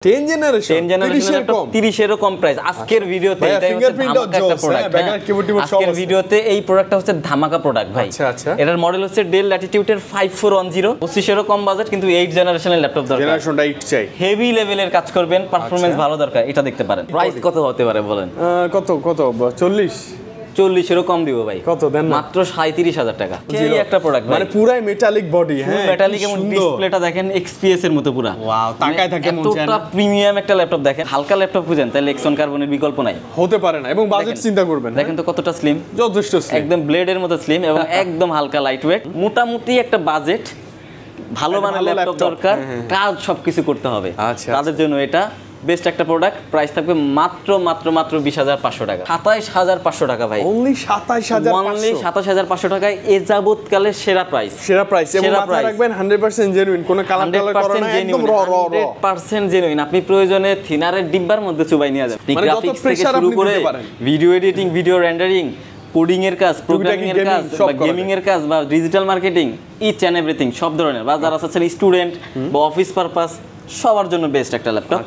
10 generation 30 এরও কম price আজকের ভিডিওতে। এটাই হচ্ছে ধামাকা একটা প্রোডাক্ট। আজকের ভিডিওতে এই প্রোডাক্টটা হচ্ছে ধামাকা প্রোডাক্ট ভাই। আচ্ছা এটার মডেল হচ্ছে ডেল ল্যাটিটিউডের 5410, 25 এরও কম বাজেট, কিন্তু 8 জেনারেশনের ল্যাপটপ দরকার। জেনারেশনটা 8 চাই, হেভি লেভেলের কাজ করবেন, পারফরম্যান্স ভালো দরকার, এটা দেখতে পারেন। প্রাইস কত হতে পারে বলেন? কত 40 40 কম দিব ভাই। কত দেন? মাত্র 37,000 টাকা। এই একটা প্রোডাক্ট মানে পুরাই মেটালিক বডি। হ্যাঁ, মেটালিক এবং ডিসপ্লেটা দেখেন এক্সপিএস এর মতো পুরা। ওয়াও, তাকায় থাকে মন চায় না। এতটা প্রিমিয়াম একটা ল্যাপটপ দেখেন। হালকা ল্যাপটপ খুঁজেন তাহলে এক্সন কার্বনের বিকল্প নাই, হতে পারে না। এবং বাজেট চিন্তা করবেন, দেখেন তো কতটা স্লিম, যথেষ্ট স্লিম, একদম ব্লেডের মতো স্লিম এবং একদম হালকা লাইট ওয়েট। মোটামুটি একটা বাজেট, ভালো মানের ল্যাপটপ দরকার, কাজ সবকিছু করতে হবে, তাদের জন্য এটা বেস্ট একটা প্রোডাক্ট। প্রাইস থাকবে মাত্র 20,500 টাকা, 27,500 টাকা ভাই। অনলি 27,500 টাকায় এ যাবতকালের সেরা প্রাইস। এবং মাথায় রাখবেন 100% জেনুইন, কোনো কালার করা না, একদম র 100% জেনুইন। আপনি প্রয়োজনে থিনারের ডিব্বার মধ্যে চুবাই নিয়ে যাবেন। গ্রাফিক্স থেকে শুরু করে video editing, video rendering, coding এর কাজ, প্রোগ্রামিং এর কাজ, বা গেমিং এর কাজ, বা digital marketing, each and everything সব ধরনের, বা যারা আছেন স্টুডেন্ট বা অফিস পারপাস, সবার জন্য বেস্ট একটা ল্যাপটপ।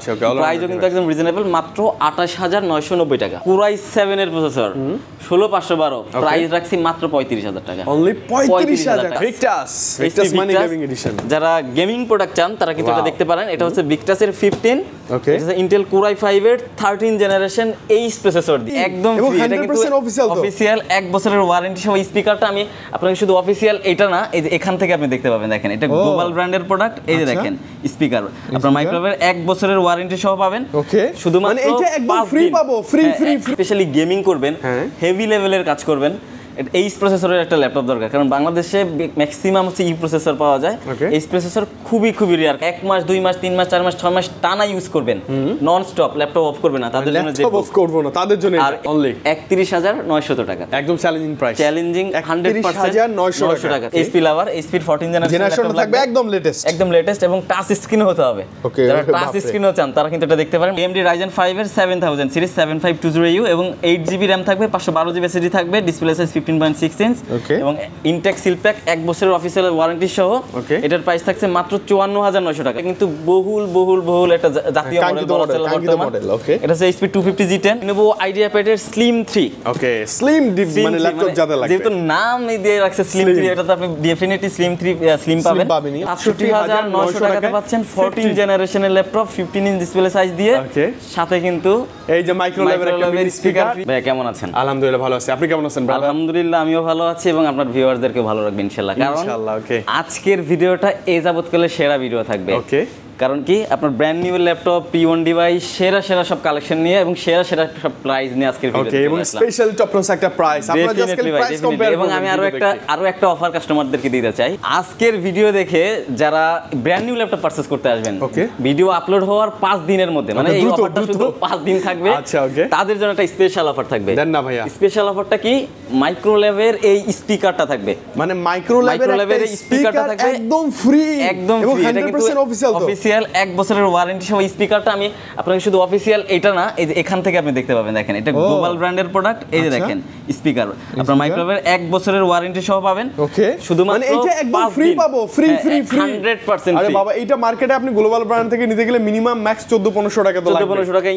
প্রাইসও কিন্তু একদম রিজনেবল, মাত্র 28,990 টাকা। কোরাই 7 এর প্রসেসর, 16912, প্রাইস রাখছি মাত্র 35,000 টাকা। অনলি 35,000 টাকা। ভিক্টাস মানি গেমিং এডিশন। যারা গেমিং প্রোডাক্ট চান তারা কিন্তু এটা দেখতে পারেন। এটা হচ্ছে ভিক্টাসের 15, এটা হচ্ছে ইন্টেল কোরাই 5 এর 13 জেনারেশন এইচ প্রসেসর দিয়ে একদম ফ্রি। এটা কিন্তু অফিশিয়াল 1 বছরের ওয়ারেন্টি সহ। স্পিকারটা আমি আপনাকে শুধু অফিশিয়াল এটা না, এই যে এখান থেকে আপনি দেখতে পাবেন, দেখেন এটা গ্লোবাল ব্র্যান্ডের প্রোডাক্ট। এই যে দেখেন স্পিকার, আপনার মাইক্রোওয়েভের 1 বছরের ওয়ারেন্টি সহ পাবেন। ওকে, শুধুমাত্র মানে এটা একদম ফ্রি পাবো, ফ্রি। স্পেশালি গেমিং করবেন, হেভি লেভেলের কাজ করবেন, এইচ প্রসেসরের একটা ল্যাপটপ দরকার। কারণ বাংলাদেশে ম্যাক্সিমাম হচ্ছে ই প্রসেসর পাওয়া যায়। এইচ প্রসেসর খুবই রিয়ার। 1 মাস, 2 মাস, 3 মাস, 4 মাস, 6 মাস টানা ইউজ করবেন, নন স্টপ, ল্যাপটপ অফ করবে না, তাদের জন্য ল্যাপটপ অফ করব না, তাদের জন্য অনলি 31,900 টাকা। একদম চ্যালেঞ্জিং প্রাইস, চ্যালেঞ্জিং 100,900 টাকা। এইচপি লাভার, এইচপি 14 জেনারেশন থাকবে, একদম লেটেস্ট এবং টাচ স্ক্রিন হতে হবে। যারা টাচ স্ক্রিনও চান তারা কিন্তু এটা দেখতে পারেন। AMD Ryzen 5 এর 7000 সিরিজ 7520U এবং 8GB RAM থাকবে, 512GB SSD থাকবে, ডিসপ্লে সাইজ 15.6 ইঞ্চ এবং ইনটেক সিল প্যাক 1 বছরের অফিসিয়াল ওয়ারেন্টি সহ। এটার প্রাইস থাকছে মাত্র 54,900 টাকা। কিন্তু বহুল একটা জাতীয় মডেল। এটা হচ্ছে HP 250 G10 নেবো, আইডিয়া প্যাডের স্লিম 3। ওকে, স্লিম মানে ল্যাপটপ যাদের লাগবে, যেহেতু নাম দিয়ে রাখছে স্লিম 3, এটা তো আপনি ডেফিনেটলি স্লিম 3 স্লিম পাবেন। 68,900 টাকাতে পাচ্ছেন 14 জেনারেশনের ল্যাপটপ, 15 ইঞ্চ ডিসপ্লে সাইজ দিয়ে, সাথে কিন্তু এই যে মাইক্রো লেভেলের স্পিকার। ভাই কেমন আছেন? আলহামদুলিল্লাহ ভালো আছি, আপনি কেমন আছেন? আলহামদুলিল্লাহ আমিও ভালো আছি এবং আপনার ভিউয়ারদেরকে ভালো রাখবেন ইনশাআল্লাহ। ইনশাআল্লাহ। ওকে, আজকের ভিডিওটা এই যাবতকালের সেরা ভিডিও থাকবে। ওকে, কারণ কি আপনার brand new laptop, P1 device, সেরা সব কালেকশন নিয়ে এবং সেরা সব প্রাইস নিয়ে আজকের ভিডিও। ওকে, এবং স্পেশাল টপনস একটা প্রাইস আপনারা জাস্ট প্রাইস কম্পেয়ার এবং আমি আরো একটা অফার কাস্টমারদেরকে দিতে চাই। আজকের ভিডিও দেখে যারা ব্র্যান্ড নিউ ল্যাপটপ পারচেজ করতে আসবেন, ভিডিও আপলোড হওয়ার 5 দিনের মধ্যে, মানে এই অফারটা শুধু 5 দিন থাকবে। আচ্ছা, ওকে, তাদের জন্য একটা স্পেশাল অফার থাকবে। দেন না ভাইয়া, স্পেশাল অফারটা কি? মাইক্রোওয়েভের এই স্পিকারটা থাকবে, মানে মাইক্রোওয়েভের স্পিকার থাকবে একদম ফ্রি, একদম ফ্রি। এটা কিন্তু অফিশিয়াল 1 বছরের ওয়ারেন্টি সহ। স্পিকারটা আমি আপনাকে শুধু অফিশিয়াল এটা না, এই যে এখান থেকে আপনি দেখতে পাবেন, দেখেন এটা গ্লোবাল ব্র্যান্ডের প্রোডাক্ট। এই যে দেখেন স্পিকার, আপনার মাইক্রোওয়েভের 1 বছরের ওয়ারেন্টি সহ পাবেন। ওকে, শুধুমাত্র মানে এটা একদম ফ্রি পাবো, ফ্রি 100% আরে বাবা, এটা মার্কেটে আপনি গ্লোবাল ব্র্যান্ড থেকে নিতে গেলে মিনিমাম ম্যাক্স 14-1500 টাকা তো লাগবে। 14-1500 টাকা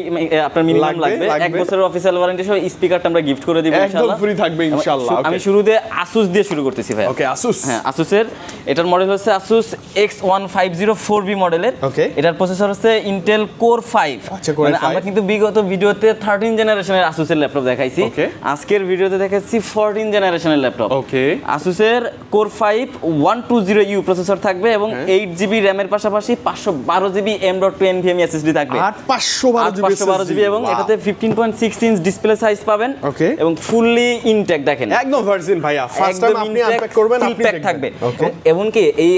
আপনার মিনিমাম লাগবে। 1 বছরের অফিশিয়াল ওয়ারেন্টি সহ স্পিকারটা আমরা গিফট করে দিব ইনশাআল্লাহ, একদম ফ্রি থাকবে ইনশাআল্লাহ। আমি শুরুতে আসুস দিয়ে শুরু করতেছি ভাই। ওকে, আসুস। হ্যাঁ, আসুসের এটার মডেল হচ্ছে আসুস X1504B মডেলের। এটার প্রসেসর হচ্ছে ইন্টেল কোর 5। মানে আমরা কিন্তু বিগত ভিডিওতে 13 জেনারেশনের আসুসের ল্যাপটপ দেখাইছি, আজকের ভিডিওতে দেখাচ্ছি 14 জেনারেশনের ল্যাপটপ। ওকে, আসুসের কোর 5 120U প্রসেসর থাকবে এবং 8GB RAM এর পাশাপাশি 512GB M.2 NVMe SSD থাকবে, 512GB এবং এটাতে 15.6 ইঞ্চ ডিসপ্লে সাইজ পাবেন এবং ফুললি ইনটেক। দেখেন একদম ভার্জিন ভাইয়া, ফার্স্ট টাইম আপনি আনপ্যাক করবেন, আপনি থাকবে। এবং কি এই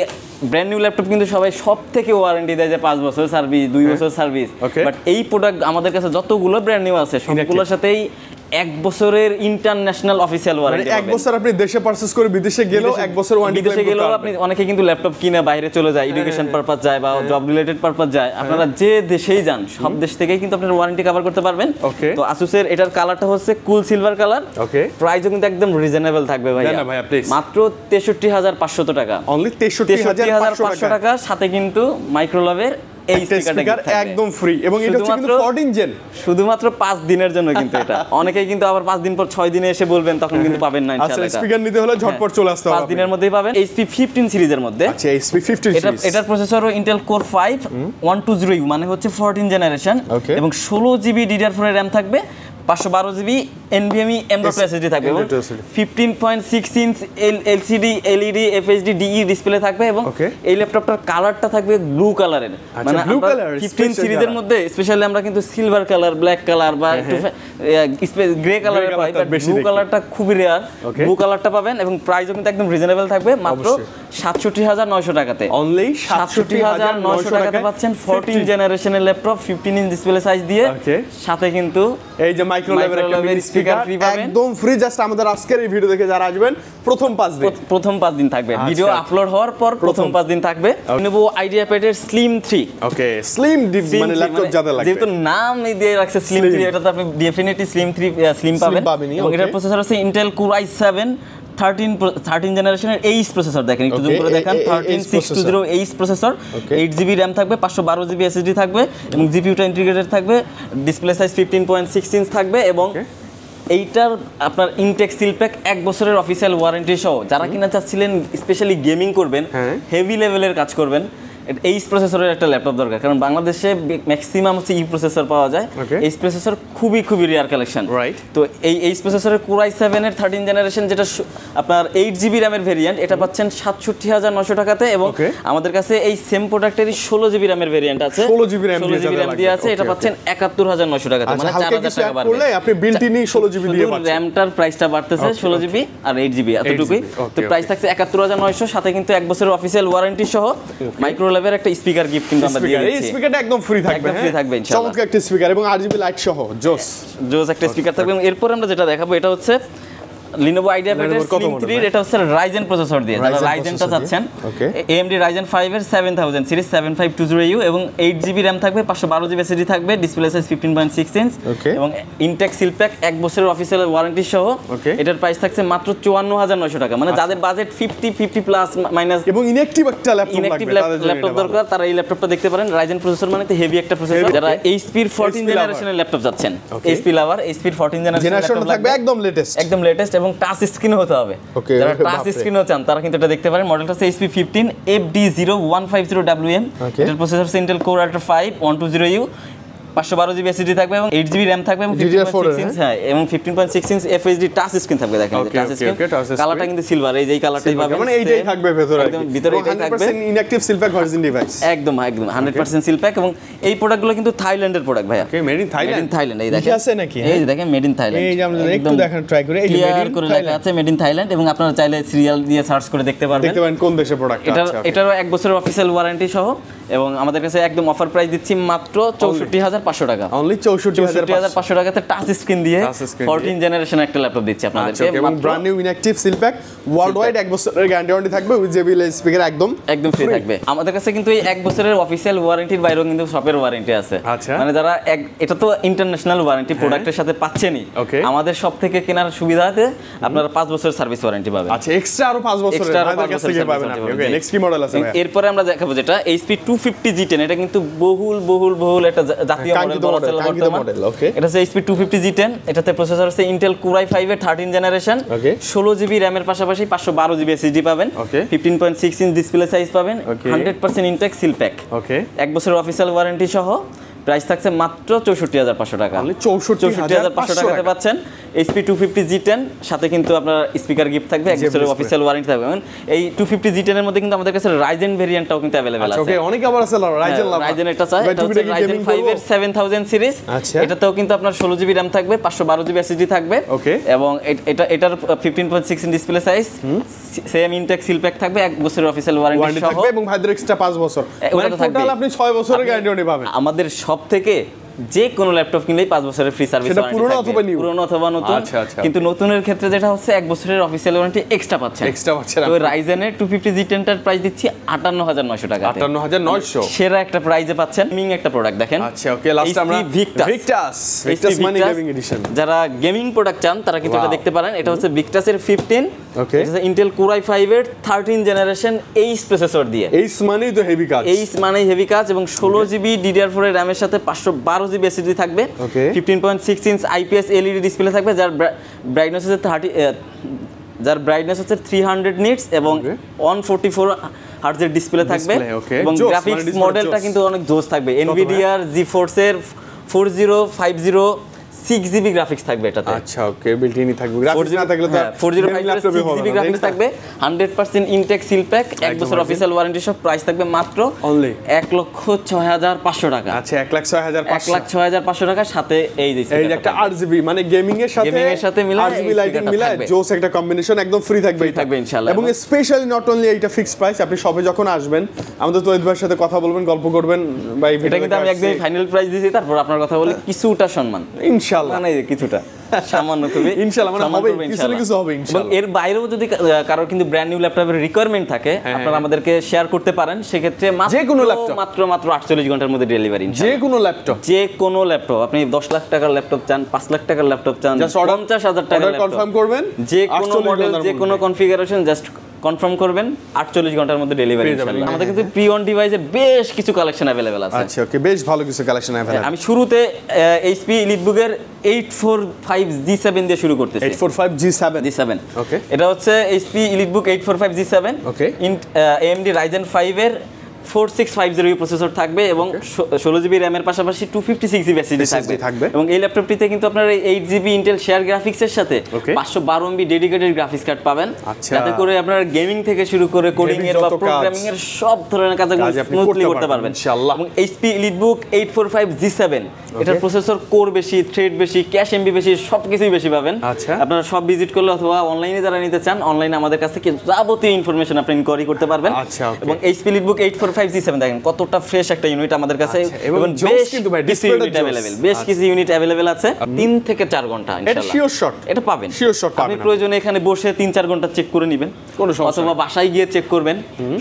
ব্র্যান্ড নিউ ল্যাপটপ কিন্তু সবাই সব থেকে ওয়ারেন্টি দেয় যে 5 বছর সার্ভিস, 2 বছর সার্ভিস, বাট এই প্রোডাক্ট আমাদের কাছে যতগুলো ব্র্যান্ড নিউ আছে সবগুলোর সাথেই 1 বছরের ইন্টারন্যাশনাল অফিশিয়াল ওয়ারেন্টি। 1 বছর আপনি দেশে পারচেজ করে বিদেশে গেলেও 1 বছর ওয়ারেন্টি। বিদেশে গেলেও আপনি অনেকে কিন্তু ল্যাপটপ কিনে বাইরে চলে যায়, এডুকেশন পারপাস যায় বা জব রিলেটেড পারপাস যায়, আপনারা যে দেশেই যান সব দেশ থেকেই কিন্তু আপনারা ওয়ারেন্টি কভার করতে পারবেন। তো আসুসের এটার কালারটা হচ্ছে কুল সিলভার কালার। প্রাইসও কিন্তু একদম রিজনেবল থাকবে ভাই, মাত্র 63,500 টাকা। অনলি 63,500 টাকা, সাথে কিন্তু মাইক্রোওয়েভের এই স্পিকার একদম ফ্রি এবং এটা হচ্ছে কিন্তু 14 জেন শুধুমাত্র 5 দিনের জন্য কিন্তু এটা অনেকেই কিন্তু আবার 5 দিন পর 6 দিনে এসে বলবেন তখন কিন্তু পাবেন না ইনশাআল্লাহ আচ্ছা স্পিকার নিতে হলে ঝটপট চলে আসতে হবে 5 দিনের মধ্যেই পাবেন HP 15 সিরিজের মধ্যে আচ্ছা HP 15 সিরিজ এটার প্রসেসরও Intel Core 5 120U মানে হচ্ছে 14 জেনারেশন এবং 16GB DDR4 এর RAM থাকবে 512GB NVMe M.2 SSD থাকবে এবং 15.6 inch LCD LED FHD DE display থাকবে এবং এই ল্যাপটপটার কালারটা থাকবে ব্লু কালারের মানে আমরা 15 সিরিজের মধ্যে স্পেশালি আমরা কিন্তু সিলভার কালার ব্ল্যাক কালার বা একটু গ্রে কালারের পাই বাট ব্লু কালারটা খুবই রেয়ার ব্লু কালারটা পাবেন এবং প্রাইসও কিন্তু একদম রিজনেবল থাকবে মাত্র 67900 টাকাতে অনলি 67900 টাকাতে পাচ্ছেন 14 জেনারেশনের ল্যাপটপ 15 ইঞ্চ ডিসপ্লে সাইজ দিয়ে সাথে কিন্তু এই যে মাইক্রো লেভেলের স্পিকার একদম ফ্রি জাস্ট আমাদের আজকের এই ভিডিও দেখে যারা আসবেন প্রথম 5 দিন থাকবে ভিডিও আপলোড হওয়ার পর প্রথম 5 দিন থাকবে নেব আইডিয়া প্যাডের স্লিম 3 ওকে স্লিম মানে ল্যাপটপ যাদের লাগবে যেহেতু নাম দিয়ে রাখছে স্লিম 3 এটা তো আপনি ডেফিনেটলি স্লিম 3 স্লিম পাবেন এবং এটার প্রসেসর আছে Intel Core i7 13 জেনারেশনের এইচ প্রসেসর দেখেন একটু জুম করে দেখান 13620 এইচ প্রসেসর 8GB RAM থাকবে 512GB SSD থাকবে এবং GPU-টা ইন্টিগ্রেটেড থাকবে ডিসপ্লে সাইজ 15.6 ইঞ্চ থাকবে এবং এইটার আপনার ইনটেক সিল প্যাক 1 বছরের অফিসিয়াল ওয়ারেন্টি সহ যারা কিনা চাচ্ছিলেন স্পেশালি গেমিং করবেন হেভি লেভেলের কাজ করবেন এইচ প্রসেসরের একটা ল্যাপটপ দরকার কারণ বাংলাদেশে ম্যাক্সিমাম হচ্ছে ই প্রসেসর পাওয়া যায় এইচ প্রসেসর খুবই রেয়ার কালেকশন তো এই এইচ প্রসেসরের Core i7 এর 13 জেনারেশন যেটা আপনার 8GB RAM এর ভেরিয়েন্ট এটা পাচ্ছেন 67900 টাকাতে এবং আমাদের কাছে এই সেম প্রোডাক্টেরই 16GB RAM এর ভেরিয়েন্ট আছে 16GB RAM দিয়ে আছে এটা পাচ্ছেন 71900 টাকাতে মানে 4000 টাকা বাড়বে আপনি বিল্ট ইনই 16GB দিয়ে পাচ্ছেন র‍্যামটার প্রাইসটা বাড়তেছে 16GB আর 8GB এতটুকুই তো প্রাইস থাকছে 71900 সাথে কিন্তু 1 বছরের অফিসিয়াল ওয়ারেন্টি সহ মাইক্রো একটা স্পিকার গিফট কিন্তু আমরা দিয়ে দিচ্ছি এই স্পিকারটা একদম ফ্রি থাকবে ইনশাআল্লাহ চমৎকার একটা স্পিকার এবং RGB লাইট সহ জোস একটা স্পিকার থাকবে এবং এরপর আমরা যেটা দেখাবো এটা হচ্ছে Lenovo IdeaPad Slim 3 এটা হচ্ছে Ryzen প্রসেসর দিয়ে যারা Ryzenটা চাচ্ছেন AMD Ryzen 5 এর 7000 সিরিজ 7520U এবং 8GB RAM থাকবে 512GB SSD থাকবে ডিসপ্লে সাইজ 15.6 ইঞ্চ এবং ইনটেক সিল প্যাক 1 বছরের অফিসিয়াল ওয়ারেন্টি সহ এটার প্রাইস থাকছে মাত্র 54900 টাকা মানে যাদের বাজেট 50 প্লাস মাইনাস এবং ইনঅ্যাকটিভ একটা ল্যাপটপ দরকার তারা এই ল্যাপটপটা দেখতে পারেন Ryzen প্রসেসর মানে তো হেভি একটা প্রসেসর যারা HP 14 জেনারেশনের ল্যাপটপ যাচ্ছেন HP লাভার HP 14 জেনারেশনের ল্যাপটপ থাকবে একদম লেটেস্ট এবং টাচ স্ক্রিন হতে হবে যারা টাচ স্ক্রিনও চান তারা কিন্তু এটা দেখতে পারেন মডেলটা হচ্ছে HP 15 FD0150WM এটার প্রসেসর হচ্ছে Intel Core i5 120U 512GB SSD থাকবে এবং 8GB RAM থাকবে এবং 15.6 ইঞ্চ এবং 15.6 ইঞ্চ FHD টাচ স্ক্রিন থাকবে দেখেন টাচ স্ক্রিন কালারটা কিন্তু সিলভার এই যেই কালারটাই পাবেন মানে এইটাই থাকবে ভিতরে একদম ভিতরে এটাই থাকবে 100% inactive seal pack version device একদম 100% সিল প্যাক এবং এই প্রোডাক্টগুলো কিন্তু থাইল্যান্ডের প্রোডাক্ট ভাইয়া ওকে মেড ইন থাইল্যান্ড এই দেখেন আছে নাকি এই দেখেন মেড ইন থাইল্যান্ড এই যে আমরা একটু দেখেন ট্রাই করে এই মেড ইন লেখা আছে মেড ইন থাইল্যান্ড এবং আপনারা চাইলে সিরিয়াল দিয়ে সার্চ করে দেখতে পারবেন কোন দেশের প্রোডাক্ট এটারও 1 বছরের অফিশিয়াল ওয়ারেন্টি সহ এবং আমাদের কাছে একদম অফার প্রাইস দিচ্ছি মাত্র 64500 টাকা অনলি 64500 টাকাতে টাচ স্ক্রিন দিয়ে 14 জেনারেশন একটা ল্যাপটপ দিচ্ছি আপনাদেরকে এবং brand new inactive seal pack world wide 1 বছরের গ্যারান্টি ওয়ারেন্টি থাকবে উইথ জেবিএল স্পিকার একদম ফ্রি থাকবে আমাদের কাছে কিন্তু এই 1 বছরের অফিশিয়াল ওয়ারেন্টির বাইরেও কিন্তু শপের ওয়ারেন্টি আছে মানে যারা এটা তো ইন্টারন্যাশনাল ওয়ারেন্টি প্রোডাক্টের সাথে পাচ্ছেনই আমাদের সব থেকে কেনার সুবিধাতে আপনারা 5 বছরের সার্ভিস ওয়ারেন্টি পাবেন আচ্ছা এক্সট্রা আরো 5 বছরের আমাদের কাছ থেকে পাবেন আপনি ওকে নেক্সট কি মডেল আছে ভাই এরপরে আমরা দেখাবো যেটা HP 250G10 এটা কিন্তু বহুল একটা জাতীয় মডেল ওকে এটা হচ্ছে HP 250G10 এটাতে প্রসেসর আছে Intel Core i5 এর 13 জেনারেশন 16GB RAM এর পাশাপাশি 512GB SSD পাবেন 15.6 ইঞ্চ ডিসপ্লে সাইজ পাবেন 100% ইনটেক সিল প্যাক 1 বছরের অফিশিয়াল ওয়ারেন্টি সহ প্রাইস থাকছে মাত্র 64500 টাকা 64500 টাকাতে পাচ্ছেন HP 250G10 সাথে কিন্তু আপনার স্পিকার গিফট থাকবে 1 বছরের অফিশিয়াল ওয়ারেন্টি থাকবে এই 250G10 এর মধ্যে কিন্তু আমাদের কাছে Ryzen ভেরিয়েন্টটাও কিন্তু अवेलेबल আছে ওকে অনেক আবার আছে Ryzen এটা চাই এটা হচ্ছে Ryzen 5 এর 7000 সিরিজ এটাতেও কিন্তু আপনার 16GB RAM থাকবে 512GB SSD থাকবে এবং এটার 15.6 inch display size same intact seal pack থাকবে 1 বছরের অফিশিয়াল ওয়ারেন্টি সহ থাকবে এবং ভাইদের এক্সট্রা 5 বছর মানে টোটাল আপনি 6 বছরের গ্যারান্টি পাবেন আমাদের সব থেকে যে কোনো ল্যাপটপ কিনলেই 5 বছরের ফ্রি সার্ভিস ওয়ারেন্টি পুরনো অথবা নতুন কিন্তু নতুনের ক্ষেত্রে যেটা হচ্ছে 1 বছরের অফিশিয়াল ওয়ারেন্টি এক্সট্রা পাচ্ছেন তো Ryzen এর 250G10 টার প্রাইস দিচ্ছি 58900 টাকা 58900 সেরা একটা প্রাইসে পাচ্ছেন গেমিং একটা প্রোডাক্ট দেখেন আচ্ছা ওকে লাস্ট আমরা Victus মানে গেমিং এডিশন যারা গেমিং প্রোডাক্ট চান তারা কিন্তু এটা দেখতে পারেন এটা হচ্ছে Victus এর 15 ওকে, এটা ইন্টেল Core i5 এর 13 জেনারেশন এইচ প্রসেসর দিয়ে। এইচ মানেই তো হেভি কাজ, এইচ মানেই হেভি কাজ, এবং 16 জিবি DDR4 এর RAM এর সাথে 512 জিবি SSD থাকবে। 15.6 ইঞ্চ IPS LED ডিসপ্লে থাকবে, যার ব্রাইটনেস হচ্ছে 300 নিটস এবং 144 হার্টজের ডিসপ্লে থাকবে, এবং গ্রাফিক্স মডেলটা কিন্তু অনেক জোস থাকবে। Nvidia GeForce এর 4050 6GB গ্রাফিক্স থাকবে এটাতে। আচ্ছা ওকে, বিল্ট-ইনই থাকবে, গ্রাফিক্স না থাকলে তো 4050 6GB গ্রাফিক্স থাকবে, 100% ইনটেক সিল প্যাক, 1 বছর অফিশিয়াল ওয়ারেন্টি সহ। প্রাইস থাকবে মাত্র অনলি 1,06,500 টাকা। আচ্ছা 1,06,500, 1,06,500 টাকার সাথে এই যে একটা 8GB মানে গেমিং এর সাথে মিলায় 8GB লাইটিং মিলায় জোস একটা কম্বিনেশন, একদম ফ্রি থাকবে ইনশাআল্লাহ। এবং স্পেশালি নট অনলি এইটা ফিক্সড প্রাইস, আপনি সবে যখন আসবেন আমাদের তৈরি ভাইয়ের সাথে কথা বলবেন, গল্প করবেন ভাই, এটা কিন্তু আমি একদম ফাইনাল প্রাইস দিয়েছি, তারপর আপনার কথা বলি কিছুটা সম্মান ইনশাআল্লাহ, মানে কিছুটা সামান্য খুবই ইনশাআল্লাহ, মানে হবে কিছু হবে ইনশাআল্লাহ। এবং এর বাইরেও যদি কারোর কিন্তু ব্র্যান্ড নিউ ল্যাপটপের রিকোয়ারমেন্ট থাকে, আপনারা আমাদেরকে শেয়ার করতে পারেন, সেক্ষেত্রে যে কোনো ল্যাপটপ মাত্র 48 ঘন্টার মধ্যে ডেলিভারি। যে কোনো ল্যাপটপ আপনি 10 লাখ টাকার ল্যাপটপ চান, 5 লাখ টাকার ল্যাপটপ চান, 50,000 টাকার কনফার্ম করবেন, যে কোনো মডেল, যে কোনো কনফিগারেশন জাস্ট কনফার্ম করবেন, 48 ঘন্টার মধ্যে ডেলিভারি ইনশাআল্লাহ। আমাদের কিন্তু প্রি অন ডিভাইসের বেশ কিছু কালেকশন अवेलेबल আছে। আচ্ছা ওকে, বেশ ভালো কিছু কালেকশন अवेलेबल। আমি শুরুতে HP EliteBook-এর 845G7 দিয়ে শুরু করতেছি। 845G7 ওকে, এটা হচ্ছে HP EliteBook 845G7, ওকে, AMD Ryzen 5 এর 4650 প্রসেসর থাকবে, এবং 16GB RAM এর পাশাপাশি 256GB SSD থাকবে। এবং এই ল্যাপটপটিতে কিন্তু আপনারা 8GB ইন্টেল শেয়ার গ্রাফিক্স এর সাথে 512MB ডেডিকেটেড গ্রাফিক্স কার্ড পাবেন, যাতে করে আপনারা গেমিং থেকে শুরু করে কোডিং এর বা প্রোগ্রামিং এর সব ধরনের কাজগুলো স্মুথলি করতে পারবেন ইনশাআল্লাহ। এবং HP EliteBook 845G7 এটার প্রসেসর কোর বেশি, থ্রেড বেশি, ক্যাশ এমবি বেশি, সবকিছুই বেশি পাবেন। আপনারা সব ভিজিট করলে অথবা অনলাইনে যারা নিতে চান, অনলাইনে আমাদের কাছ থেকে যাবতীয় ইনফরমেশন আপনি ইনকোয়ারি করতে পারবেন। এবং HP EliteBook 845G7 দেখেন কতটা ফ্রেশ একটা ইউনিট আমাদের কাছে, এবং বেশ কিন্তু ভাই ডিসপ্লে अवेलेबल, বেশ কিছু ইউনিট अवेलेबल আছে। 3 থেকে 4 ঘন্টা ইনশাআল্লাহ এটা শিওর শট, এটা পাবেন শিওর শট পাবেন। আপনি প্রয়োজনে এখানে বসে 3-4 ঘন্টা চেক করে নেবেন, কোনো সমস্যা, অথবা বাসায় গিয়ে চেক করবেন।